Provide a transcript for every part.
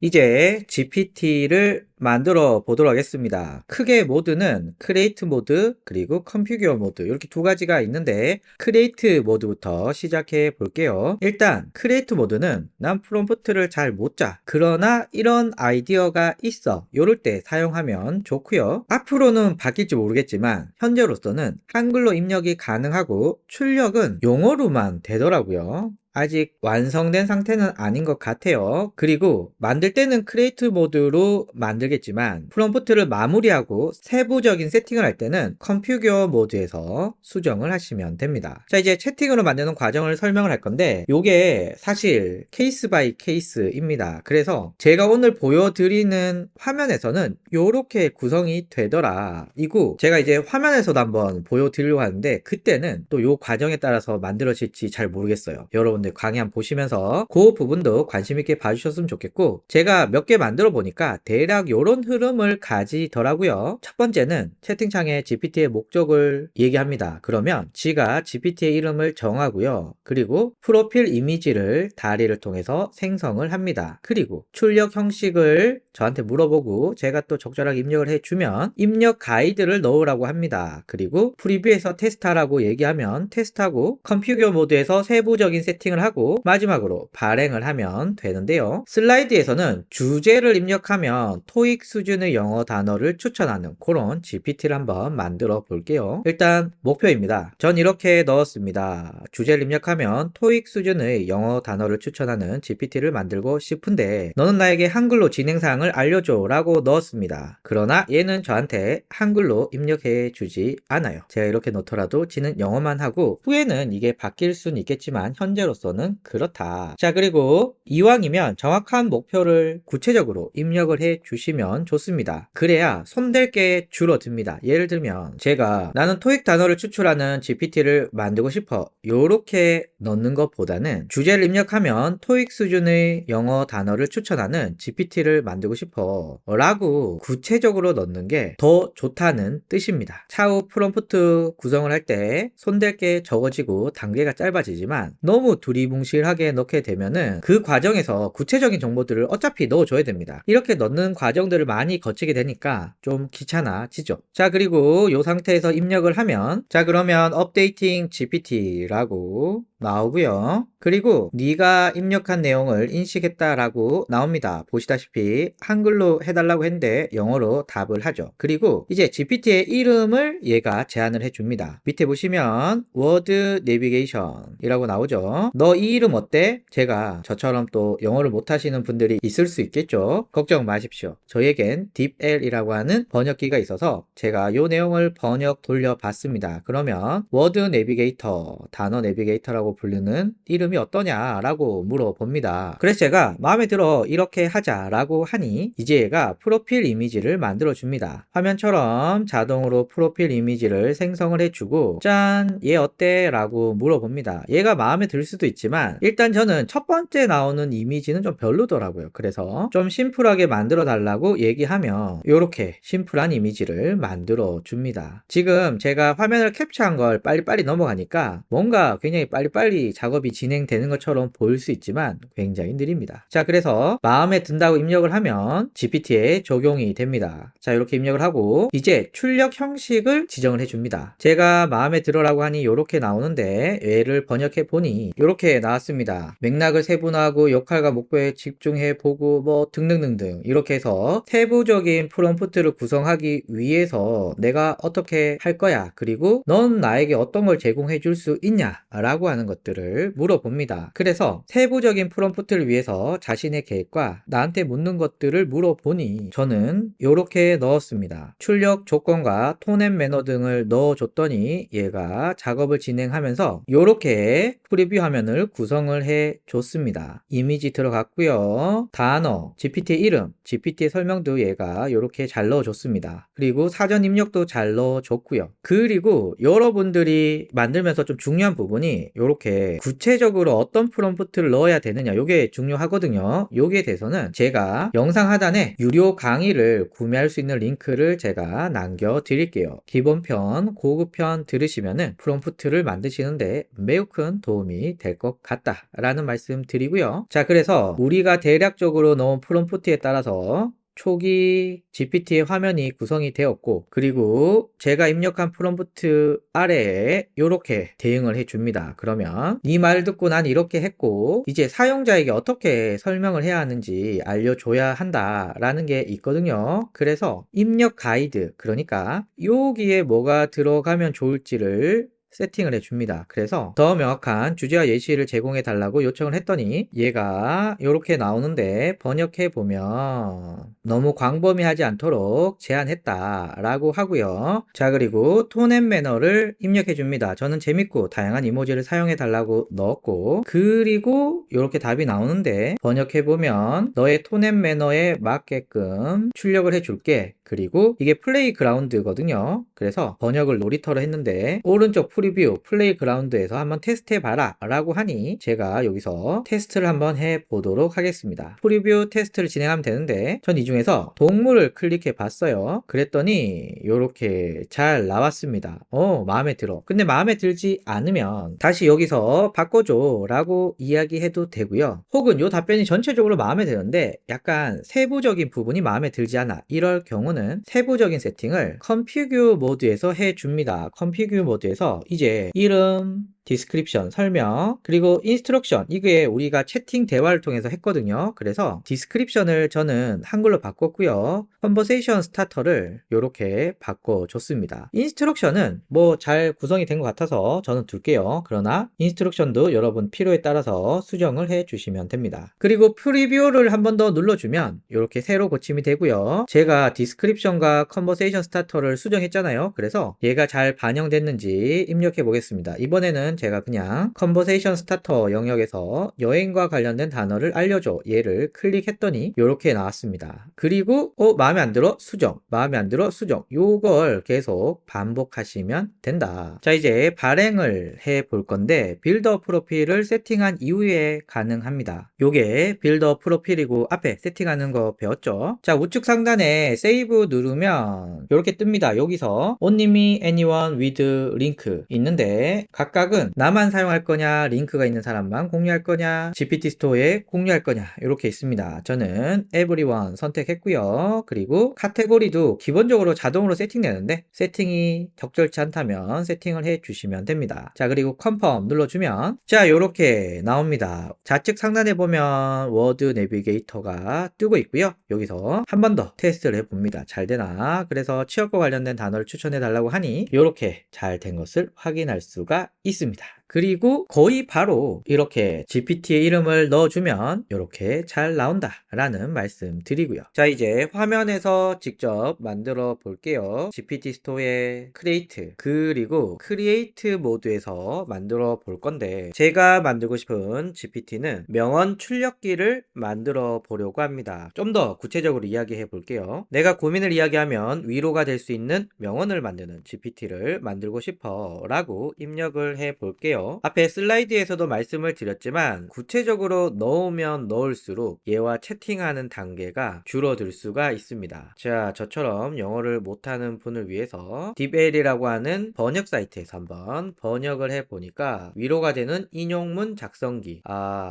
이제 GPT를 만들어 보도록 하겠습니다. 크게 모드는 크리에이트 모드 그리고 컨피규어 모드 이렇게 두 가지가 있는데 크리에이트 모드부터 시작해 볼게요. 일단 크리에이트 모드는 난 프롬프트를 잘 못 짜. 그러나 이런 아이디어가 있어. 요럴 때 사용하면 좋고요. 앞으로는 바뀔지 모르겠지만 현재로서는 한글로 입력이 가능하고 출력은 영어로만 되더라고요. 아직 완성된 상태는 아닌 것 같아요. 그리고 만들 때는 크리에이트 모드로 만들겠지만 프롬프트를 마무리하고 세부적인 세팅을 할 때는 컨피규어 모드에서 수정을 하시면 됩니다. 자, 이제 채팅으로 만드는 과정을 설명을 할 건데 요게 사실 케이스 바이 케이스입니다. 그래서 제가 오늘 보여드리는 화면에서는 요렇게 구성이 되더라 이고, 제가 이제 화면에서도 한번 보여드리려고 하는데 그때는 또 요 과정에 따라서 만들어질지 잘 모르겠어요. 여러분들 강의 한번 보시면서 그 부분도 관심 있게 봐주셨으면 좋겠고, 제가 몇 개 만들어 보니까 대략 요런 흐름을 가지더라고요. 첫 번째는 채팅창에 GPT의 목적을 얘기합니다. 그러면 지가 GPT의 이름을 정하고요. 그리고 프로필 이미지를 다리를 통해서 생성을 합니다. 그리고 출력 형식을 저한테 물어보고 제가 또 적절하게 입력을 해주면 입력 가이드를 넣으라고 합니다. 그리고 프리뷰에서 테스트하라고 얘기하면 테스트하고 컨피규어 모드에서 세부적인 세팅을 하고 마지막으로 발행을 하면 되는데요. 슬라이드에서는 주제를 입력하면 토익 수준의 영어 단어를 추천하는 그런 GPT를 한번 만들어 볼게요. 일단 목표입니다. 전 이렇게 넣었습니다. 주제를 입력하면 토익 수준의 영어 단어를 추천하는 GPT를 만들고 싶은데 너는 나에게 한글로 진행사항을 알려줘 라고 넣었습니다. 그러나 얘는 저한테 한글로 입력해 주지 않아요. 제가 이렇게 넣더라도 지는 영어만 하고 후에는 이게 바뀔 수는 있겠지만 현재로서는 그렇다. 자, 그리고 이왕이면 정확한 목표를 구체적으로 입력을 해 주시면 좋습니다. 그래야 손댈 게 줄어듭니다. 예를 들면 제가 나는 토익 단어를 추출하는 GPT를 만들고 싶어 요렇게 넣는 것보다는 주제를 입력하면 토익 수준의 영어 단어를 추천하는 GPT를 만들고 싶어 라고 구체적으로 넣는 게 더 좋다는 뜻입니다. 차후 프롬프트 구성을 할 때 손댈 게 적어지고 단계가 짧아지지만 너무 두리뭉실하게 넣게 되면은 그 과정에서 구체적인 정보들을 어차피 넣어줘야 됩니다. 이렇게 넣는 과정들을 많이 거치게 되니까 좀 귀찮아지죠. 자, 그리고 이 상태에서 입력을 하면 자, 그러면 업데이팅 GPT라고 나오고요. 그리고 네가 입력한 내용을 인식했다라고 나옵니다. 보시다시피 한글로 해달라고 했는데 영어로 답을 하죠. 그리고 이제 GPT의 이름을 얘가 제안을 해줍니다. 밑에 보시면 워드 내비게이션 이라고 나오죠. 너 이 이름 어때? 제가 저처럼 또 영어를 못하시는 분들이 있을 수 있겠죠. 걱정 마십시오. 저에겐 딥L이라고 하는 번역기가 있어서 제가 이 내용을 번역 돌려봤습니다. 그러면 워드 내비게이터, 단어 내비게이터라고 부르는 이름이 어떠냐라고 물어봅니다. 그래서 제가 마음에 들어 이렇게 하자라고 하니 이제 얘가 프로필 이미지를 만들어 줍니다. 화면처럼 자동으로 프로필 이미지를 생성을 해주고 짠, 얘 어때? 라고 물어봅니다. 얘가 마음에 들 수도 있지만 일단 저는 첫 번째 나오는 이미지는 좀 별로더라고요. 그래서 좀 심플하게 만들어 달라고 얘기하면 이렇게 심플한 이미지를 만들어 줍니다. 지금 제가 화면을 캡처한 걸 빨리빨리 넘어가니까 뭔가 굉장히 빨리빨리 작업이 진행되는 것처럼 보일 수 있지만 굉장히 느립니다. 자, 그래서 마음에 든다고 입력을 하면 GPT에 적용이 됩니다. 자, 이렇게 입력을 하고 이제 출력 형식을 지정을 해줍니다. 제가 마음에 들어라고 하니 이렇게 나오는데 얘를 번역해 보니 이렇게 나왔습니다. 맥락을 세분화하고 역할과 목표에 집중해 보고 뭐 등등등등 이렇게 해서 세부적인 프롬프트를 구성하기 위해서 내가 어떻게 할 거야, 그리고 넌 나에게 어떤 걸 제공해 줄 수 있냐 라고 하는 것들을 물어봅니다. 그래서 세부적인 프롬프트를 위해서 자신의 계획과 나한테 묻는 것들을 물어보니 저는 이렇게 넣었습니다. 출력 조건과 톤 앤 매너 등을 넣어줬더니 얘가 작업을 진행하면서 이렇게 프리뷰 화면을 구성을 해 줬습니다. 이미지 들어갔고요. 단어, GPT의 이름, GPT의 설명도 얘가 이렇게 잘 넣어줬습니다. 그리고 사전 입력도 잘 넣어줬고요. 그리고 여러분들이 만들면서 좀 중요한 부분이 이렇게 구체적으로 어떤 프롬프트를 넣어야 되느냐, 이게 중요하거든요. 여기에 대해서는 제가 영상 하단에 유료 강의를 구매할 수 있는 링크를 제가 남겨 드릴게요. 기본편, 고급편 들으시면은 프롬프트를 만드시는데 매우 큰 도움이 될 것 같다 라는 말씀 드리고요. 자, 그래서 우리가 대략적으로 넣은 프롬프트에 따라서 초기 GPT의 화면이 구성이 되었고, 그리고 제가 입력한 프롬프트 아래에 이렇게 대응을 해줍니다. 그러면 네 말 듣고 난 이렇게 했고, 이제 사용자에게 어떻게 설명을 해야 하는지 알려줘야 한다라는 게 있거든요. 그래서 입력 가이드, 그러니까 여기에 뭐가 들어가면 좋을지를 세팅을 해줍니다. 그래서 더 명확한 주제와 예시를 제공해 달라고 요청을 했더니 얘가 이렇게 나오는데, 번역해 보면 너무 광범위하지 않도록 제한했다 라고 하고요. 자, 그리고 톤 앤 매너를 입력해 줍니다. 저는 재밌고 다양한 이모지를 사용해 달라고 넣었고, 그리고 이렇게 답이 나오는데, 번역해 보면 너의 톤 앤 매너에 맞게끔 출력을 해 줄게. 그리고 이게 플레이그라운드거든요. 그래서 번역을 놀이터로 했는데, 오른쪽 프리뷰 플레이그라운드에서 한번 테스트 해봐라 라고 하니 제가 여기서 테스트를 한번 해보도록 하겠습니다. 프리뷰 테스트를 진행하면 되는데, 전 이 중에서 동물을 클릭해 봤어요. 그랬더니 이렇게 잘 나왔습니다. 마음에 들어. 근데 마음에 들지 않으면 다시 여기서 바꿔줘 라고 이야기해도 되고요. 혹은 이 답변이 전체적으로 마음에 드는데 약간 세부적인 부분이 마음에 들지 않아, 이럴 경우는 세부적인 세팅을 컴피규어 모드에서 해줍니다. 컴피규어 모드에서 이제 이름, 디스크립션, 설명, 그리고 인스트럭션, 이게 우리가 채팅 대화를 통해서 했거든요. 그래서 디스크립션을 저는 한글로 바꿨고요. 컨버세이션 스타터를 이렇게 바꿔줬습니다. 인스트럭션은 뭐 잘 구성이 된 것 같아서 저는 둘게요. 그러나 인스트럭션도 여러분 필요에 따라서 수정을 해주시면 됩니다. 그리고 프리뷰를 한 번 더 눌러주면 이렇게 새로 고침이 되고요. 제가 디스크립션과 컨버세이션 스타터를 수정했잖아요. 그래서 얘가 잘 반영됐는지 입력해 보겠습니다. 이번에는 제가 그냥 컨버세이션 스타터 영역에서 여행과 관련된 단어를 알려줘, 얘를 클릭했더니 이렇게 나왔습니다. 그리고 마음에 안 들어 수정, 마음에 안 들어 수정, 요걸 계속 반복하시면 된다. 자, 이제 발행을 해 볼 건데, 빌더 프로필을 세팅한 이후에 가능합니다. 요게 빌더 프로필이고 앞에 세팅하는 거 배웠죠. 자, 우측 상단에 세이브 누르면 이렇게 뜹니다. 여기서 only anyone with link 있는데, 각각은 나만 사용할 거냐, 링크가 있는 사람만 공유할 거냐, GPT 스토어에 공유할 거냐, 이렇게 있습니다. 저는 everyone 선택했고요. 그리고 카테고리도 기본적으로 자동으로 세팅되는데, 세팅이 적절치 않다면 세팅을 해 주시면 됩니다. 자, 그리고 컨펌 눌러주면 자, 요렇게 나옵니다. 좌측 상단에 보면 워드 내비게이터가 뜨고 있고요. 여기서 한 번 더 테스트를 해봅니다. 잘 되나? 그래서 취업과 관련된 단어를 추천해 달라고 하니 이렇게 잘 된 것을 확인할 수가 있습니다. 그리고 거의 바로 이렇게 GPT의 이름을 넣어주면 이렇게 잘 나온다 라는 말씀 드리고요. 자, 이제 화면에서 직접 만들어 볼게요. GPT 스토어의 크리에이트, 그리고 크리에이트 모드에서 만들어 볼 건데, 제가 만들고 싶은 GPT는 명언 출력기를 만들어 보려고 합니다. 좀 더 구체적으로 이야기해 볼게요. 내가 고민을 이야기하면 위로가 될 수 있는 명언을 만드는 GPT를 만들고 싶어 라고 입력을 해 볼게요. 앞에 슬라이드에서도 말씀을 드렸지만 구체적으로 넣으면 넣을수록 얘와 채팅하는 단계가 줄어들 수가 있습니다. 자, 저처럼 영어를 못하는 분을 위해서 딥L이라고 하는 번역 사이트에서 한번 번역을 해보니까 위로가 되는 인용문 작성기,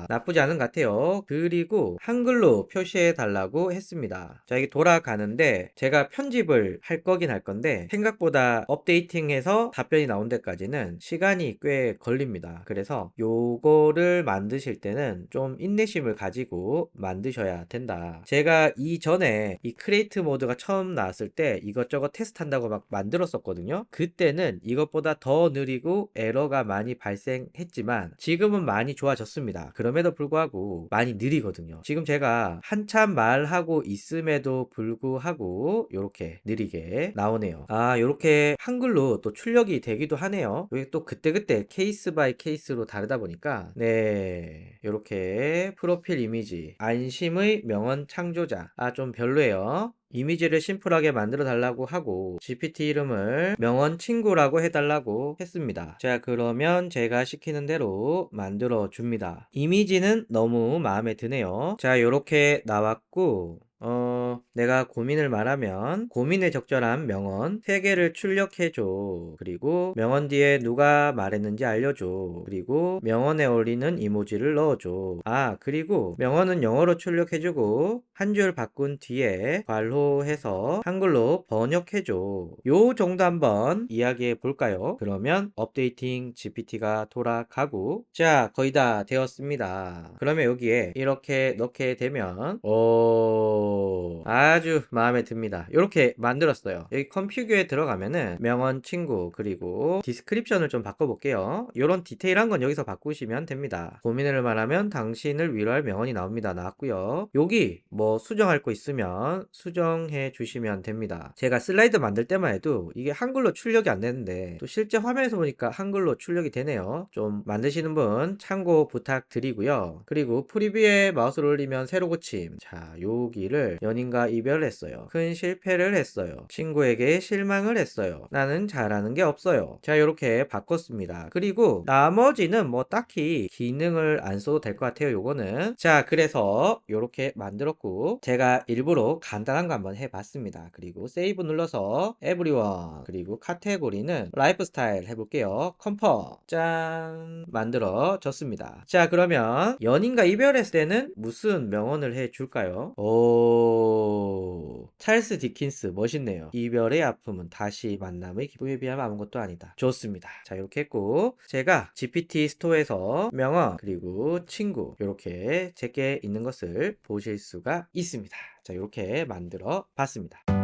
나쁘지 않은 것 같아요. 그리고 한글로 표시해 달라고 했습니다. 자, 이게 돌아가는데 제가 편집을 할 거긴 할 건데 생각보다 업데이팅해서 답변이 나온 데까지는 시간이 꽤 걸립니다. 그래서 요거를 만드실 때는 좀 인내심을 가지고 만드셔야 된다. 제가 이전에 이 크리에이트 모드가 처음 나왔을 때 이것저것 테스트한다고 막 만들었었거든요. 그때는 이것보다 더 느리고 에러가 많이 발생했지만 지금은 많이 좋아졌습니다. 그럼에도 불구하고 많이 느리거든요. 지금 제가 한참 말하고 있음에도 불구하고 이렇게 느리게 나오네요. 이렇게 한글로 또 출력이 되기도 하네요. 이게 또 그때그때 케이스 바이 케이스로 다르다 보니까, 네, 이렇게 프로필 이미지 안심의 명언 창조자, 좀 별로예요. 이미지를 심플하게 만들어 달라고 하고 GPT 이름을 명언 친구라고 해달라고 했습니다. 자, 그러면 제가 시키는 대로 만들어 줍니다. 이미지는 너무 마음에 드네요. 자, 이렇게 나왔고 내가 고민을 말하면 고민에 적절한 명언 3개를 출력해줘. 그리고 명언 뒤에 누가 말했는지 알려줘. 그리고 명언에 어울리는 이모지를 넣어줘. 그리고 명언은 영어로 출력해주고 한 줄 바꾼 뒤에 괄호해서 한글로 번역해줘. 요 정도 한번 이야기해 볼까요? 그러면 업데이팅 GPT가 돌아가고, 자, 거의 다 되었습니다. 그러면 여기에 이렇게 넣게 되면 아주 마음에 듭니다. 이렇게 만들었어요. 여기 컴퓨터에 들어가면은 명언 친구, 그리고 디스크립션을 좀 바꿔볼게요. 이런 디테일한 건 여기서 바꾸시면 됩니다. 고민을 말하면 당신을 위로할 명언이 나왔고요. 여기 뭐 수정할 거 있으면 수정해 주시면 됩니다. 제가 슬라이드 만들 때만 해도 이게 한글로 출력이 안 되는데 또 실제 화면에서 보니까 한글로 출력이 되네요. 좀 만드시는 분 참고 부탁드리고요. 그리고 프리뷰에 마우스를 올리면 새로 고침. 자, 여기를 연인과 이별했어요. 큰 실패를 했어요. 친구에게 실망을 했어요. 나는 잘하는 게 없어요. 자, 이렇게 바꿨습니다. 그리고 나머지는 뭐 딱히 기능을 안 써도 될 것 같아요. 요거는. 자, 그래서 이렇게 만들었고 제가 일부러 간단한 거 한번 해봤습니다. 그리고 세이브 눌러서 에브리원, 그리고 카테고리는 라이프 스타일 해볼게요. 컴퍼. 짠, 만들어졌습니다. 자, 그러면 연인과 이별했을 때는 무슨 명언을 해줄까요? 찰스 디킨스 멋있네요. 이별의 아픔은 다시 만남의 기쁨에 비하면 아무것도 아니다. 좋습니다. 자, 이렇게 했고 제가 GPT 스토어에서 명언 그리고 친구 이렇게 제게 있는 것을 보실 수가 있습니다. 자, 이렇게 만들어 봤습니다.